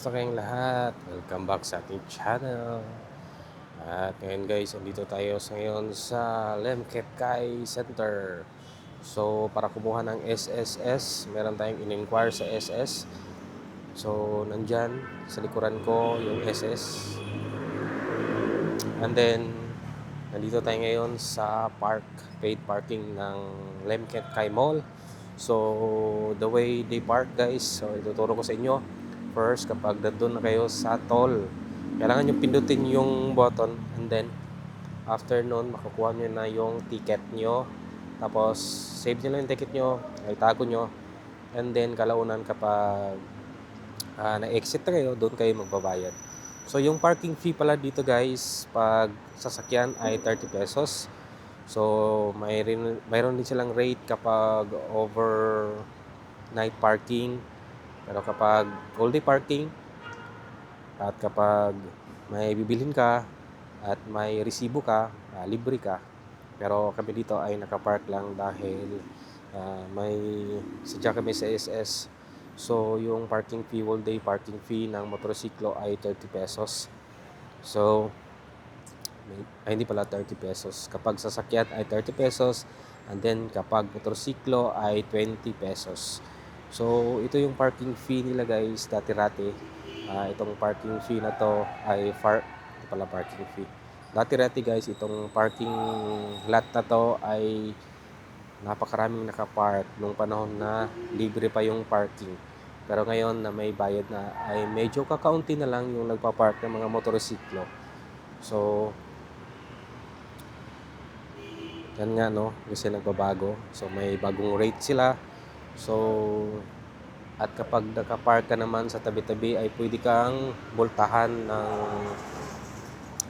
Sa kayong lahat, welcome back sa ating channel. At ngayon guys, andito tayo ngayon sa Lemket Kai Center. So, para kumuha ng SSS, meron tayong in-inquire sa SS. So, nandyan sa likuran ko yung SS. And then, nandito tayo ngayon sa paid parking ng Lemket Kai Mall. So, the way they park guys, so ituturo ko sa inyo. First, kapag nandun na kayo sa toll, kailangan nyo pindutin yung button, and then after nun, makukuha nyo na yung ticket nyo. Tapos, save nyo lang yung ticket nyo, itago nyo, and then kalaunan kapag na-exit na kayo, doon kayo magbabayad. So, yung parking fee pala dito guys, pag sasakyan ay 30 pesos. So, mayroon din silang rate kapag overnight parking. Pero kapag all day parking, at kapag may bibilhin ka at may resibo ka, libre ka. Pero kami dito ay nakapark lang dahil may sadya kami sa SS. So, yung parking fee, all day parking fee ng motorsiklo ay 30 pesos. So, hindi pala 30 pesos. Kapag sasakyan ay 30 pesos. And then, kapag motorsiklo ay 20 pesos. So, ito yung parking fee nila guys, dati-rati. Itong parking fee na to ay ito pala parking fee. Dati-rati guys, itong parking lot na to ay napakaraming nakapark nung panahon na libre pa yung parking. Pero ngayon na may bayad na ay medyo kakaunti na lang yung nagpa-park ng mga motorsiklo. So, yan nga no, kasi nagbabago. So, may bagong rate sila. So, at kapag nakapark ka naman sa tabi-tabi ay pwede kang multahan ng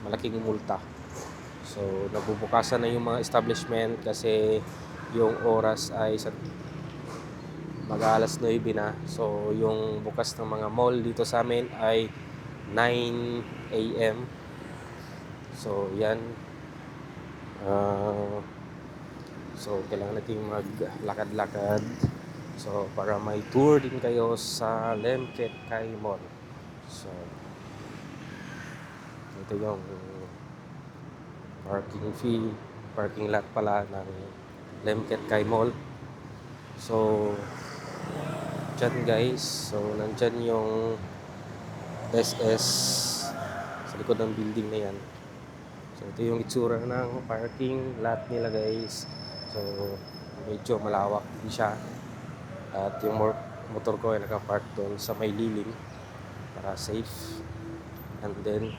malaking multa. So, nabubukasan na yung mga establishment kasi yung oras ay mag-aalas 9 na. So, yung bukas ng mga mall dito sa amin ay 9 a.m. So, yan. So, kailangan natin maglakad-lakad. So, para may tour din kayo sa Lemket Kai Mall. So, ito yung parking lot pala ng Lemket Kai Mall. So, dyan guys, so nandyan yung SS sa likod ng building na yan. So, ito yung itsura ng parking lot nila guys. So, medyo malawak din siya. At yung motor ko ay nakapark doon sa may lilim para safe. And then,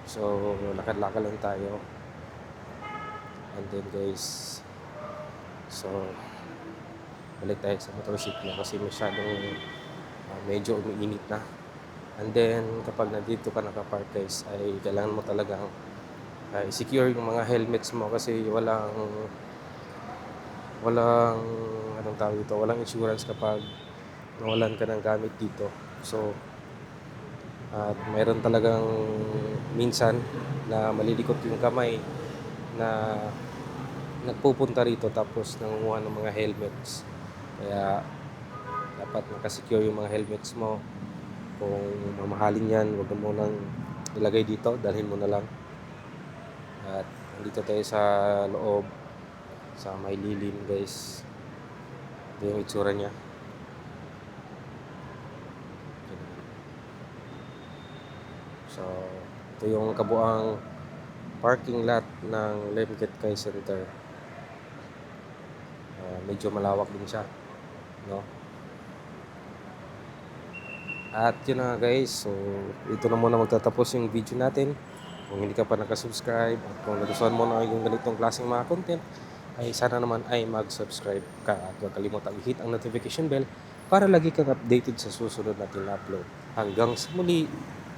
so, lakad-lakad lang tayo. And then guys, so, balik tayo sa motorsiklo kasi masyadong medyo umiinit na. And then, kapag nandito ka nakapark guys, ay kailangan mo talagang secure yung mga helmets mo kasi walang anong tawag dito, walang insurance kapag nawalan ka ng gamit dito. So, at mayroon talagang minsan na malilikot yung kamay na nagpupunta rito tapos nangunguha ng mga helmets. Kaya dapat nakasecure yung mga helmets mo. Kung mamahalin yan, huwag mo nang ilagay dito, dalhin mo na lang. At dito tayo sa loob, sa may lilim guys. Ito yung itsura niya. So, ito yung kabuang parking lot ng Lemket Kai Center. Medyo malawak din siya, no? At yun na guys, so ito na muna magtatapos yung video natin. Kung hindi ka pa nakasubscribe at kung nagustuhan mo na yung ganitong klaseng mga content, ay sana naman ay mag-subscribe ka at huwag kalimutang i-hit ang notification bell para lagi kang updated sa susunod natin upload. Hanggang sa muli!